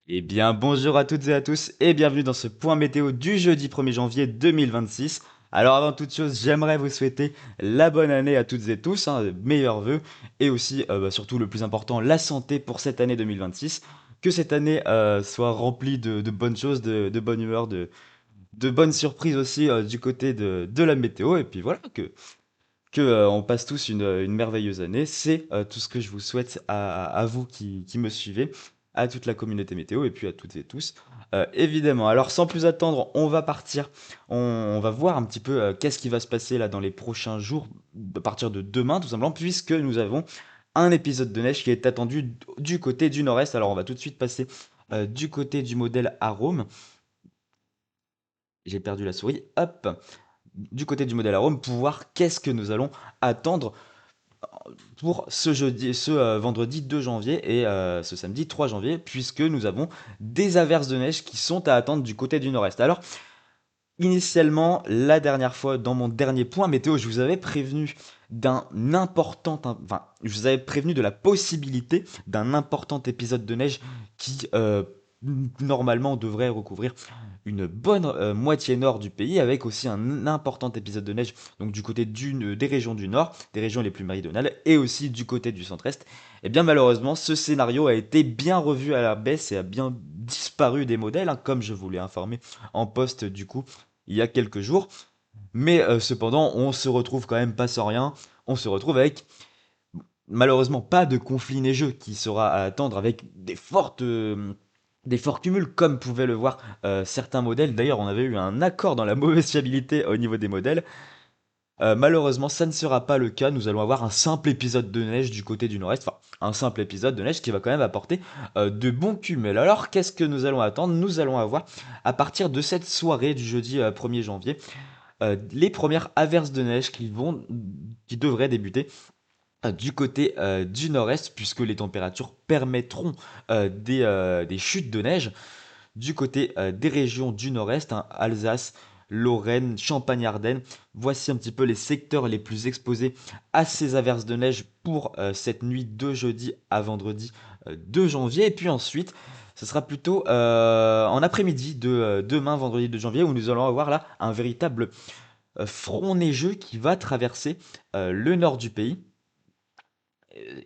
Eh bien, bonjour à toutes et à tous et bienvenue dans ce point météo du jeudi 1er janvier 2026. Alors avant toute chose, j'aimerais vous souhaiter la bonne année à toutes et tous, hein, meilleurs vœux et aussi, surtout le plus important, la santé pour cette année 2026. Que cette année soit remplie de bonnes choses, de bonne humeur, de bonnes surprises aussi du côté de la météo. Et puis voilà, que on passe tous une merveilleuse année. C'est tout ce que je vous souhaite à vous qui me suivez, à toute la communauté météo et puis à toutes et tous, évidemment. Alors sans plus attendre, on va partir. On va voir un petit peu qu'est-ce qui va se passer là dans les prochains jours, à partir de demain tout simplement, puisque nous avons un épisode de neige qui est attendu du côté du nord-est. Alors on va tout de suite passer du côté du modèle Arome. J'ai perdu la souris. Hop, du côté du modèle Arome pour voir qu'est-ce que nous allons attendre pour ce vendredi 2 janvier et ce samedi 3 janvier, puisque nous avons des averses de neige qui sont à attendre du côté du nord-est. Alors, initialement, la dernière fois, dans mon dernier point météo, je vous avais prévenu je vous avais prévenu de la possibilité d'un important épisode de neige qui, normalement, devrait recouvrir une bonne moitié nord du pays, avec aussi un important épisode de neige, donc du côté des régions du nord, des régions les plus méridionales, et aussi du côté du centre-est. Et bien malheureusement, ce scénario a été bien revu à la baisse et a bien disparu des modèles, hein, comme je vous l'ai informé en post du coup il y a quelques jours. Mais cependant, on se retrouve quand même pas sans rien. On se retrouve avec malheureusement pas de conflit neigeux qui sera à attendre avec des forts cumuls comme pouvaient le voir certains modèles. D'ailleurs, on avait eu un accord dans la mauvaise fiabilité au niveau des modèles. Malheureusement, ça ne sera pas le cas. Nous allons avoir un simple épisode de neige du côté du nord-est. Enfin, un simple épisode de neige qui va quand même apporter de bons cumuls. Alors, qu'est-ce que nous allons attendre? Nous allons avoir, à partir de cette soirée du jeudi 1er janvier, les premières averses de neige qui devraient débuter du côté du nord-est, puisque les températures permettront des chutes de neige du côté des régions du nord-est, hein, Alsace, Lorraine, Champagne-Ardenne. Voici un petit peu les secteurs les plus exposés à ces averses de neige pour cette nuit de jeudi à vendredi 2 janvier. Et puis ensuite, ce sera plutôt en après-midi de demain, vendredi 2 janvier, où nous allons avoir là un véritable front neigeux qui va traverser le nord du pays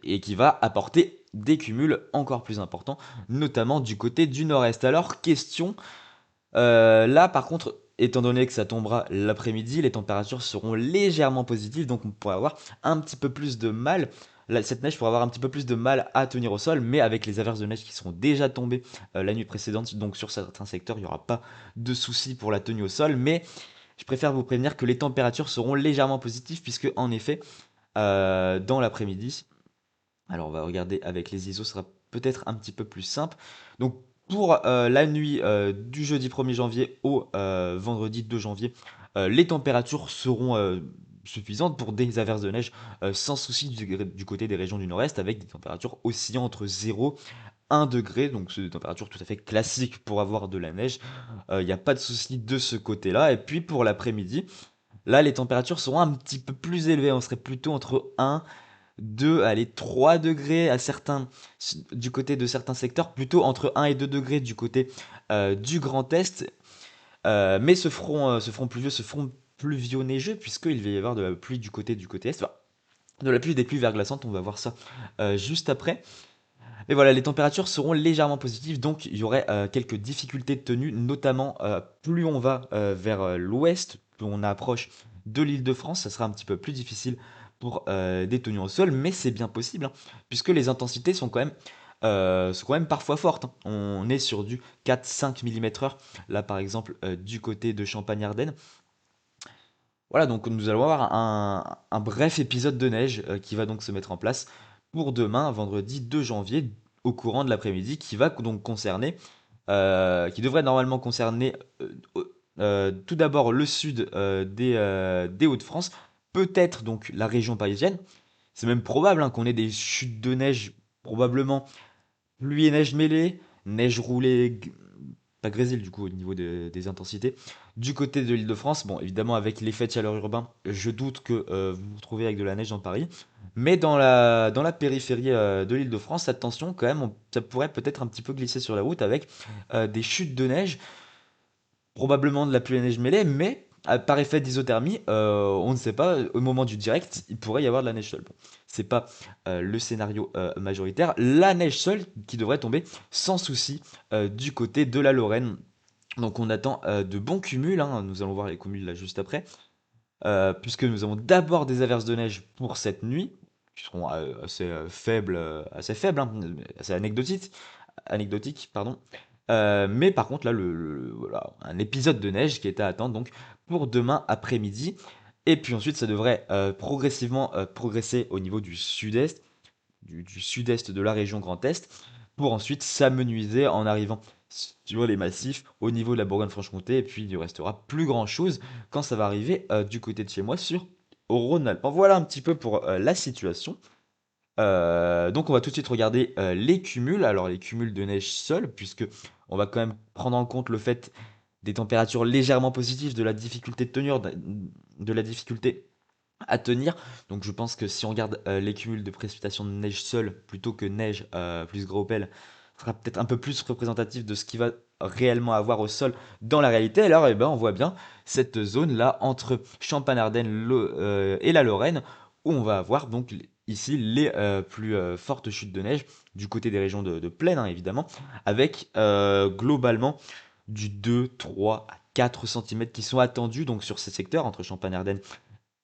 et qui va apporter des cumuls encore plus importants, notamment du côté du nord-est. Alors, question, là par contre, étant donné que ça tombera l'après-midi, les températures seront légèrement positives, donc on pourrait avoir un petit peu plus de mal. Cette neige pourrait avoir un petit peu plus de mal à tenir au sol, mais avec les averses de neige qui seront déjà tombées la nuit précédente, donc sur certains secteurs, il n'y aura pas de souci pour la tenue au sol, mais je préfère vous prévenir que les températures seront légèrement positives, puisque en effet, dans l'après-midi, alors on va regarder avec les ISO, ce sera peut-être un petit peu plus simple. Donc pour la nuit du jeudi 1er janvier au vendredi 2 janvier, les températures seront suffisantes pour des averses de neige sans souci du côté des régions du nord-est, avec des températures oscillant entre 0 1 degré, donc c'est des températures tout à fait classiques pour avoir de la neige. Il n'y a pas de souci de ce côté-là. Et puis pour l'après-midi, là les températures seront un petit peu plus élevées. On serait plutôt entre 1 2, allez, 3 degrés du côté de certains secteurs, plutôt entre 1 et 2 degrés du côté du Grand Est. Mais ce front pluvieux, ce front pluvio-neigeux, puisqu'il va y avoir de la pluie du côté Est, enfin, de la pluie, des pluies verglaçantes, on va voir ça juste après. Mais voilà, les températures seront légèrement positives, donc il y aurait quelques difficultés de tenue, notamment plus on va vers l'ouest, plus on approche de l'île de France, ça sera un petit peu plus difficile pour des tenues au sol, mais c'est bien possible, hein, puisque les intensités sont quand même parfois fortes, hein. On est sur du 4-5 mm/h, là par exemple du côté de Champagne-Ardenne. Voilà, donc nous allons avoir un bref épisode de neige qui va donc se mettre en place pour demain, vendredi 2 janvier, au courant de l'après-midi, qui devrait normalement concerner tout d'abord le sud des Hauts-de-France, peut-être donc la région parisienne. C'est même probable hein, qu'on ait des chutes de neige, probablement pluie et neige mêlée, neige roulée, pas grésil du coup au niveau des intensités. Du côté de l'Île-de-France, bon évidemment avec l'effet de chaleur urbain, je doute que vous vous retrouvez avec de la neige dans Paris. Mais dans la périphérie de l'Île-de-France, attention quand même, ça pourrait peut-être un petit peu glisser sur la route avec des chutes de neige, probablement de la pluie et neige mêlée, mais par effet d'isothermie, on ne sait pas, au moment du direct, il pourrait y avoir de la neige seule. Bon, c'est pas le scénario majoritaire. La neige seule qui devrait tomber sans souci du côté de la Lorraine. Donc on attend de bons cumuls, hein. Nous allons voir les cumuls là juste après, puisque nous avons d'abord des averses de neige pour cette nuit, qui seront assez faibles, hein, assez anecdotiques, pardon. Mais par contre, là, voilà, un épisode de neige qui est à attendre donc pour demain après-midi. Et puis ensuite, ça devrait progressivement progresser au niveau du sud-est, du sud-est de la région Grand Est, pour ensuite s'amenuiser en arrivant sur les massifs au niveau de la Bourgogne-Franche-Comté. Et puis il ne restera plus grand-chose quand ça va arriver du côté de chez moi sur au Rhône-Alpes. Voilà un petit peu pour la situation. Donc on va tout de suite regarder les cumuls. Alors les cumuls de neige seuls, puisque on va quand même prendre en compte le fait des températures légèrement positives, de la difficulté de tenir, de la difficulté à tenir. Donc je pense que si on regarde les cumuls de précipitations de neige seule plutôt que neige plus gros pelle, sera peut-être un peu plus représentatif de ce qu'il va réellement avoir au sol dans la réalité. Alors eh ben, on voit bien cette zone là entre Champagne-Ardenne et la Lorraine où on va avoir donc ici les plus fortes chutes de neige du côté des régions de plaine, hein, évidemment, avec globalement du 2, 3 à 4 cm qui sont attendus donc sur ces secteurs entre Champagne-Ardenne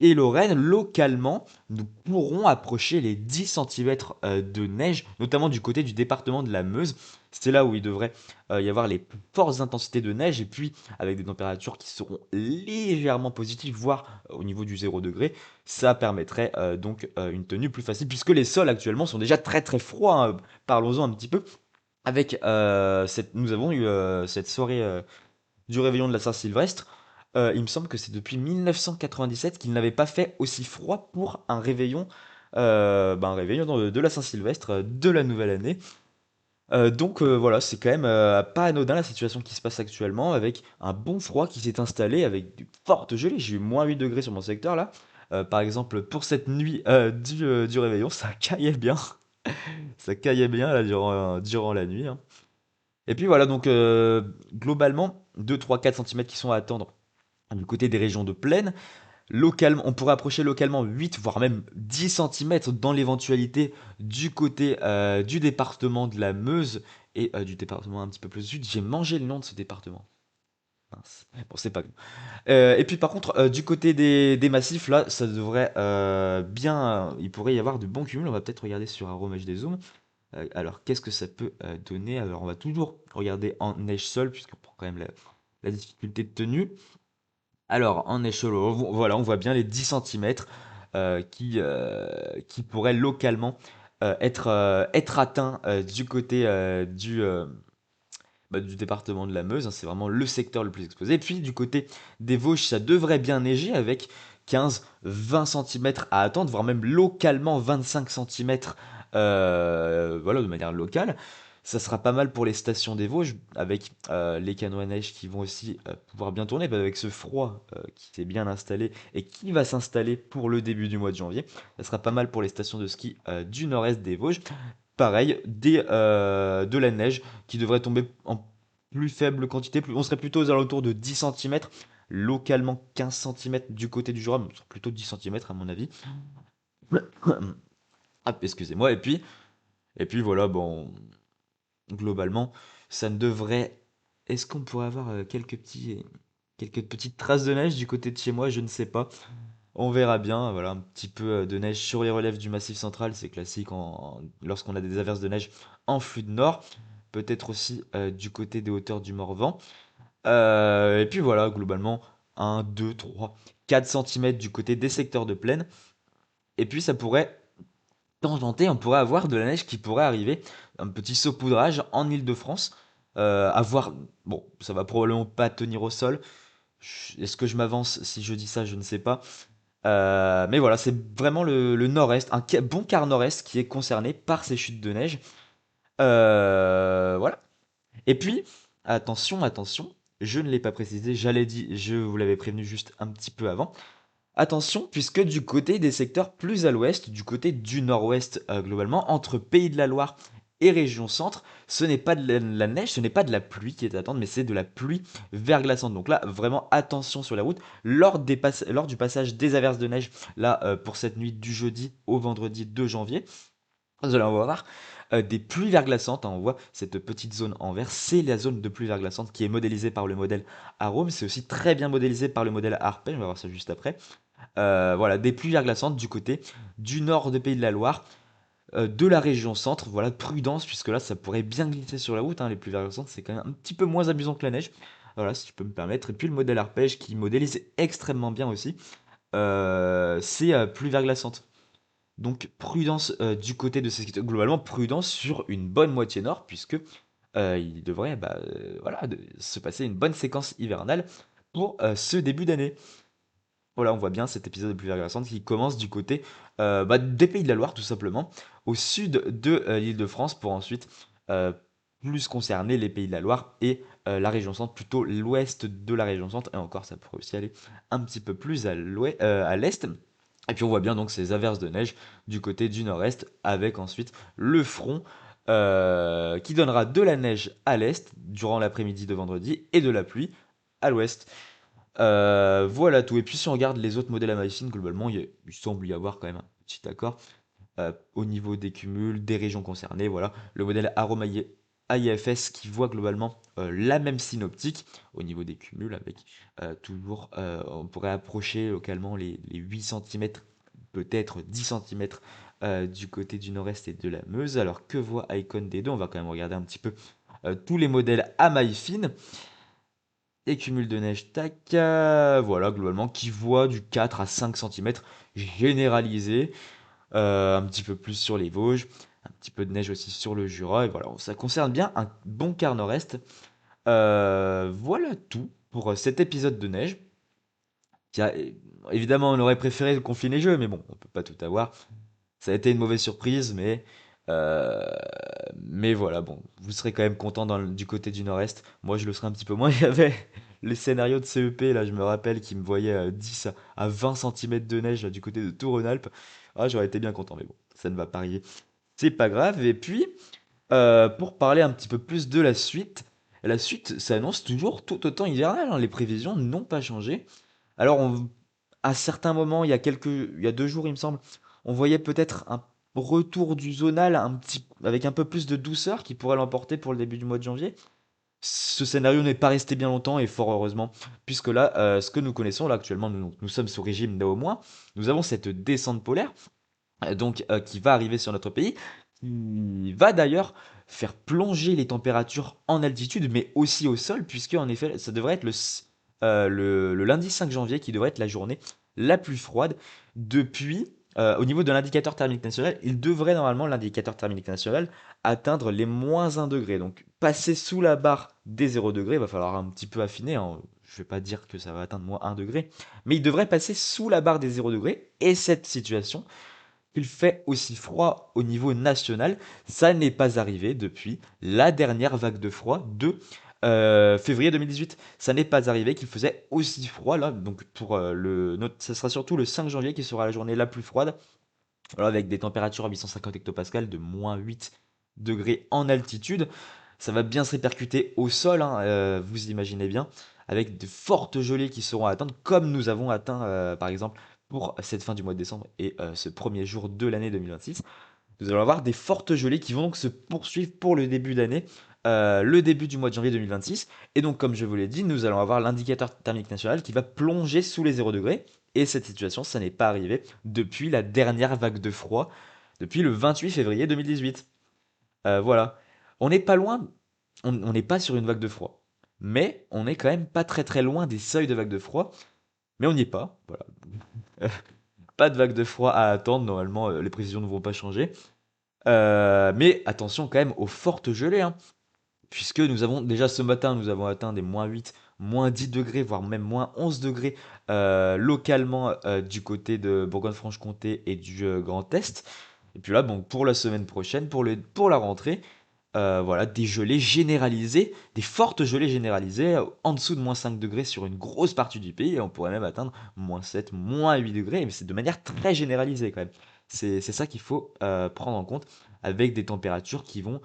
et Lorraine. Localement, nous pourrons approcher les 10 centimètres de neige, notamment du côté du département de la Meuse. C'est là où il devrait y avoir les plus fortes intensités de neige, et puis avec des températures qui seront légèrement positives, voire au niveau du 0 degré, ça permettrait donc une tenue plus facile, puisque les sols actuellement sont déjà très très froids, hein. Parlons-en un petit peu. Avec nous avons eu cette soirée du réveillon de la Saint-Sylvestre. Il me semble que c'est depuis 1997 qu'il n'avait pas fait aussi froid pour un réveillon de la Saint-Sylvestre, de la nouvelle année. Donc voilà, c'est quand même pas anodin la situation qui se passe actuellement, avec un bon froid qui s'est installé, avec de fortes gelées. J'ai eu moins 8 degrés sur mon secteur là. Par exemple, pour cette nuit du réveillon, ça caillait bien. Ça caillait bien là, durant la nuit, hein. Et puis voilà, donc globalement, 2, 3, 4 centimètres qui sont à attendre du côté des régions de plaine. Localement, on pourrait approcher localement 8, voire même 10 centimètres dans l'éventualité du côté du département de la Meuse et du département un petit peu plus au sud. J'ai mangé le nom de ce département. Mince. Bon, c'est pas grave. Et puis par contre, du côté des massifs, là, ça devrait bien. Il pourrait y avoir de bons cumuls. On va peut-être regarder sur un remèche des zooms. Alors, qu'est-ce que ça peut donner? Alors, on va toujours regarder en neige seule, puisqu'on prend quand même la difficulté de tenue. Alors, en échelon, voilà, on voit bien les 10 centimètres qui pourraient localement être atteints du côté du département de la Meuse, hein. C'est vraiment le secteur le plus exposé. Et puis, du côté des Vosges, ça devrait bien neiger avec 15-20 centimètres à attendre, voire même localement 25 centimètres, voilà, de manière locale. Ça sera pas mal pour les stations des Vosges, avec les canons à neige qui vont aussi pouvoir bien tourner, avec ce froid qui s'est bien installé et qui va s'installer pour le début du mois de janvier. Ça sera pas mal pour les stations de ski du nord-est des Vosges. Pareil, de la neige qui devrait tomber en plus faible quantité. On serait plutôt aux alentours de 10 centimètres, localement 15 centimètres du côté du Jura, mais plutôt 10 centimètres à mon avis. Ah, excusez-moi. Et puis voilà, bon, globalement, ça ne devrait. Est-ce qu'on pourrait avoir quelques petites traces de neige du côté de chez moi? Je ne sais pas. On verra bien. Voilà, un petit peu de neige sur les relèves du Massif central, c'est classique lorsqu'on a des averses de neige en flux de nord. Peut-être aussi du côté des hauteurs du Morvan. Et puis voilà, globalement, 1, 2, 3, 4 centimètres du côté des secteurs de plaine. Et puis ça pourrait tangenter, on pourrait avoir de la neige qui pourrait arriver, un petit saupoudrage en Île-de-France. Avoir, bon, ça va probablement pas tenir au sol. Est-ce que je m'avance si je dis ça? Je ne sais pas. Mais voilà, c'est vraiment le nord-est, bon quart nord-est qui est concerné par ces chutes de neige. Voilà. Et puis, attention, attention, je ne l'ai pas précisé, je vous l'avais prévenu juste un petit peu avant. Attention, puisque du côté des secteurs plus à l'ouest, du côté du nord-ouest globalement, entre Pays de la Loire et région centre, ce n'est pas de la neige, ce n'est pas de la pluie qui est à attendre, mais c'est de la pluie verglaçante. Donc là, vraiment attention sur la route. Lors du passage des averses de neige, là, pour cette nuit du jeudi au vendredi 2 janvier, vous allez avoir des pluies verglaçantes, hein. On voit cette petite zone en vert, c'est la zone de pluie verglaçante qui est modélisée par le modèle Arome. C'est aussi très bien modélisé par le modèle Arpège, on va voir ça juste après. Voilà, des pluies verglaçantes du côté du nord de Pays de la Loire, de la région centre. Voilà, prudence, puisque là, ça pourrait bien glisser sur la route, hein. Les pluies verglaçantes, c'est quand même un petit peu moins amusant que la neige. Voilà, si tu peux me permettre. Et puis le modèle arpège qui modélise extrêmement bien aussi, c'est pluie verglaçante. Donc prudence du côté de ces secteurs. Globalement, prudence sur une bonne moitié nord, puisque il devrait voilà, se passer une bonne séquence hivernale pour ce début d'année. Voilà, on voit bien cet épisode de pluie verglaçante qui commence du côté des Pays de la Loire, tout simplement, au sud de l'Île-de-France, pour ensuite euh, plus concerner les Pays de la Loire et la région centre, plutôt l'ouest de la région centre, et encore, ça pourrait aussi aller un petit peu plus à l'est. Et puis on voit bien donc ces averses de neige du côté du nord-est, avec ensuite le front qui donnera de la neige à l'est durant l'après-midi de vendredi et de la pluie à l'ouest. Voilà tout. Et puis si on regarde les autres modèles à Amazfin, globalement, il semble y avoir quand même un petit accord au niveau des cumuls, des régions concernées. Voilà, le modèle Aroma AIFS qui voit globalement la même synoptique au niveau des cumuls, avec toujours, on pourrait approcher localement les 8 centimètres, peut-être 10 centimètres du côté du nord-est et de la Meuse. Alors que voit Icon des deux? On va quand même regarder un petit peu tous les modèles à Amazfin. Et cumul de neige, tac, voilà, globalement, qui voit du 4 à 5 centimètres généralisé, un petit peu plus sur les Vosges, un petit peu de neige aussi sur le Jura, et voilà, ça concerne bien un bon quart nord-est. Voilà tout pour cet épisode de neige. Évidemment, on aurait préféré confiner les jeux, mais bon, on peut pas tout avoir. Ça a été une mauvaise surprise, euh, mais voilà, bon, vous serez quand même content du côté du Nord-Est. Moi, je le serai un petit peu moins. Il y avait les scénarios de CEP, là, je me rappelle, qui me voyaient 10 à 20 centimètres de neige là, du côté de Tour-Rhône-Alpes. Ah, j'aurais été bien content, mais bon, ça ne va pas arriver. C'est pas grave. Et puis, pour parler un petit peu plus de la suite s'annonce toujours tout autant hivernale, hein. Les prévisions n'ont pas changé. Alors, à certains moments, il y a 2 jours, il me semble, on voyait peut-être un retour du zonal avec un peu plus de douceur qui pourrait l'emporter pour le début du mois de janvier. Ce scénario n'est pas resté bien longtemps et fort heureusement, puisque là, ce que nous connaissons là actuellement, nous sommes sous régime néo-moins, nous avons cette descente polaire, qui va arriver sur notre pays, qui va d'ailleurs faire plonger les températures en altitude, mais aussi au sol, puisque en effet, ça devrait être le lundi 5 janvier qui devrait être la journée la plus froide depuis. Au niveau de l'indicateur thermique national, il devrait normalement, l'indicateur thermique national, atteindre les -1 degré. Donc, passer sous la barre des 0 degrés, il va falloir un petit peu affiner, hein. Je ne vais pas dire que ça va atteindre -1 degré, mais il devrait passer sous la barre des 0 degrés. Et cette situation, il fait aussi froid au niveau national, ça n'est pas arrivé depuis la dernière vague de froid de février 2018. Ça n'est pas arrivé qu'il faisait aussi froid là. Donc pour ça sera surtout le 5 janvier qui sera la journée la plus froide. Voilà, avec des températures à 850 hectopascales de -8 degrés en altitude. Ça va bien se répercuter au sol, hein, vous imaginez bien, avec de fortes gelées qui seront atteintes, comme nous avons atteint par exemple pour cette fin du mois de décembre et ce premier jour de l'année 2026. Nous allons avoir des fortes gelées qui vont donc se poursuivre pour le début d'année, le début du mois de janvier 2026. Et donc, comme je vous l'ai dit, nous allons avoir l'indicateur thermique national qui va plonger sous les 0 degrés. Et cette situation, ça n'est pas arrivé depuis la dernière vague de froid, depuis le 28 février 2018. Voilà. On n'est pas loin, on n'est pas sur une vague de froid. Mais on est quand même pas très très loin des seuils de vague de froid. Mais on n'y est pas. Voilà. Pas de vague de froid à attendre. Normalement, les prévisions ne vont pas changer. Mais attention quand même aux fortes gelées, hein, puisque nous avons déjà ce matin, nous avons atteint des -8, -10 degrés, voire même -11 degrés localement du côté de Bourgogne-Franche-Comté et du Grand Est. Et puis là, bon, pour la semaine prochaine, pour la rentrée, voilà, des gelées généralisées, des fortes gelées généralisées, en dessous de -5 degrés sur une grosse partie du pays, et on pourrait même atteindre -7, -8 degrés, mais c'est de manière très généralisée quand même. C'est ça qu'il faut prendre en compte, avec des températures qui vont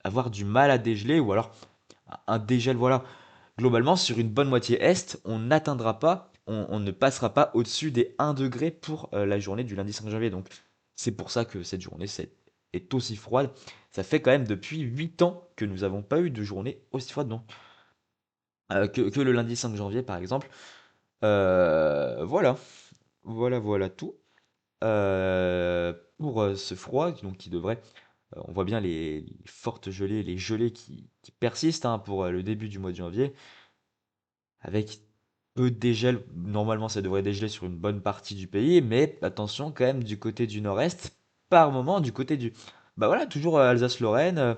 avoir du mal à dégeler, ou alors un dégel, voilà. Globalement, sur une bonne moitié est, on n'atteindra pas, on ne passera pas au-dessus des 1 degré pour la journée du lundi 5 janvier. Donc, c'est pour ça que cette journée est aussi froide. Ça fait quand même depuis 8 ans que nous n'avons pas eu de journée aussi froide, non? Que le lundi 5 janvier, par exemple. Voilà, voilà tout. Pour ce froid, donc qui devrait, on voit bien les fortes gelées, les gelées qui persistent, hein, pour le début du mois de janvier. Avec peu de dégel, normalement ça devrait dégeler sur une bonne partie du pays, mais attention quand même du côté du nord-est, par moment du côté du... Bah voilà, toujours Alsace-Lorraine,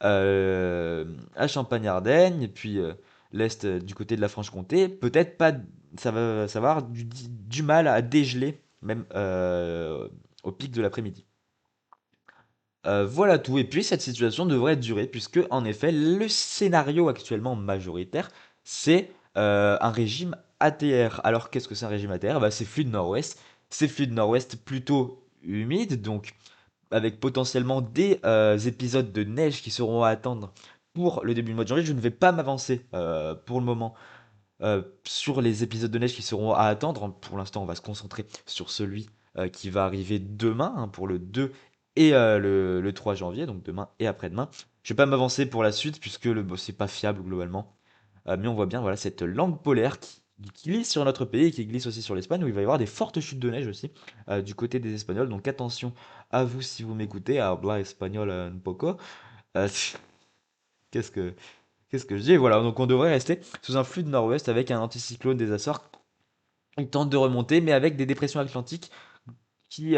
à Champagne-Ardenne, et puis l'est du côté de la Franche-Comté, peut-être pas, ça va avoir du mal à dégeler, même au pic de l'après-midi. Voilà tout. Et puis cette situation devrait durer puisque, en effet, le scénario actuellement majoritaire, c'est un régime ATR. Alors qu'est-ce que c'est un régime ATR? Bah, c'est flux de nord-ouest. C'est flux de nord-ouest plutôt humide, donc avec potentiellement des épisodes de neige qui seront à attendre pour le début du mois de janvier. Je ne vais pas m'avancer pour le moment sur les épisodes de neige qui seront à attendre. Pour l'instant, on va se concentrer sur celui qui va arriver demain, hein, pour le 2 et le 3 janvier, donc demain et après-demain. Je vais pas m'avancer pour la suite puisque bon, c'est pas fiable globalement. Mais on voit bien, voilà, cette langue polaire qui glisse sur notre pays et qui glisse aussi sur l'Espagne, où il va y avoir des fortes chutes de neige aussi du côté des Espagnols. Donc attention à vous si vous m'écoutez, à habla espagnol un poco. Euh, qu'est-ce que Qu'est-ce que je dis? Voilà, donc on devrait rester sous un flux de nord-ouest avec un anticyclone des Açores qui tente de remonter, mais avec des dépressions atlantiques qui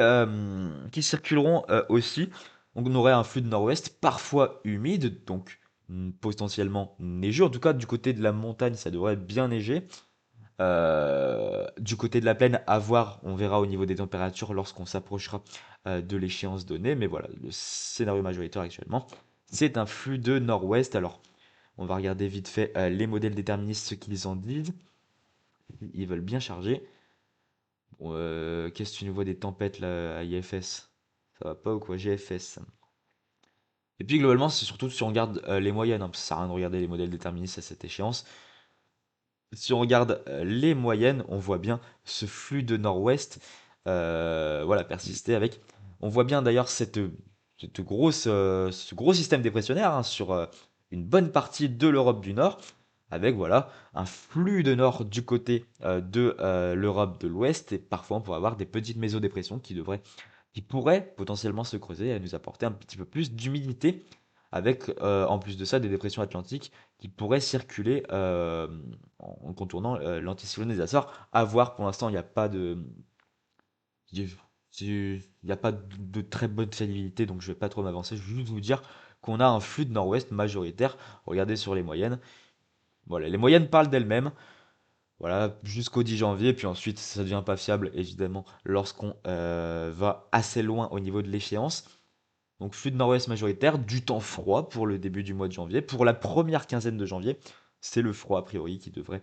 circuleront aussi. Donc on aurait un flux de nord-ouest parfois humide, donc potentiellement neigeux. En tout cas, du côté de la montagne, ça devrait bien neiger. Du côté de la plaine, à voir, on verra au niveau des températures lorsqu'on s'approchera de l'échéance donnée. Mais voilà, le scénario majoritaire actuellement, c'est un flux de nord-ouest. Alors, on va regarder vite fait les modèles déterministes, ce qu'ils en disent. Ils veulent bien charger. Bon, qu'est-ce que tu nous vois des tempêtes là à IFS? Ça va pas ou quoi? GFS. Et puis globalement, c'est surtout si on regarde les moyennes, hein, parce que ça sert à rien de regarder les modèles déterministes à cette échéance. Si on regarde les moyennes, on voit bien ce flux de nord-ouest, voilà, persister avec. On voit bien d'ailleurs ce gros système dépressionnaire, hein, sur une bonne partie de l'Europe du Nord, avec voilà un flux de nord du côté de l'Europe de l'Ouest, et parfois on pourrait avoir des petites mésodépressions qui pourraient potentiellement se creuser et nous apporter un petit peu plus d'humidité, avec en plus de ça des dépressions atlantiques qui pourraient circuler en contournant l'anticyclone des Açores. À voir, pour l'instant, il n'y a pas de, il y a pas de très bonne fiabilité, donc je vais pas trop m'avancer. Je vais juste vous dire qu'on a un flux de nord-ouest majoritaire. Regardez sur les moyennes. Voilà, les moyennes parlent d'elles-mêmes. Voilà, jusqu'au 10 janvier, puis ensuite ça devient pas fiable, évidemment, lorsqu'on va assez loin au niveau de l'échéance. Donc flux de nord-ouest majoritaire, du temps froid pour le début du mois de janvier. Pour la première quinzaine de janvier, c'est le froid a priori qui devrait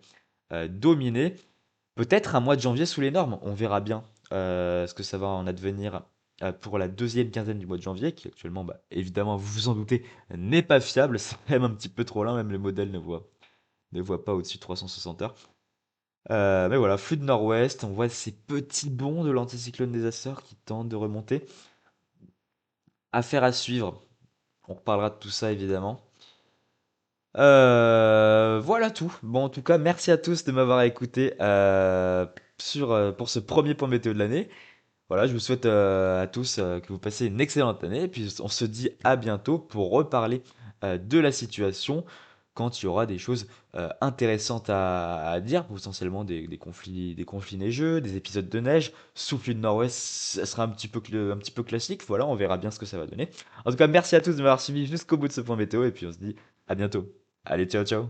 dominer. Peut-être un mois de janvier sous les normes, on verra bien ce que ça va en advenir pour la deuxième quinzaine du mois de janvier, qui actuellement, bah, évidemment, vous vous en doutez, n'est pas fiable. C'est même un petit peu trop lent, même le modèle ne voit pas au-dessus de 360 heures. Mais voilà, flux de nord-ouest, on voit ces petits bonds de l'anticyclone des Açores qui tentent de remonter. Affaire à suivre. On reparlera de tout ça évidemment. Voilà tout. Bon, en tout cas, merci à tous de m'avoir écouté pour ce premier point météo de l'année. Voilà, je vous souhaite à tous que vous passez une excellente année. Et puis, on se dit à bientôt pour reparler de la situation quand il y aura des choses intéressantes à dire, potentiellement des conflits neigeux, des épisodes de neige, souffle de nord-ouest, ça sera un petit peu classique. Voilà, on verra bien ce que ça va donner. En tout cas, merci à tous de m'avoir suivi jusqu'au bout de ce point météo. Et puis, on se dit à bientôt. Allez, ciao, ciao.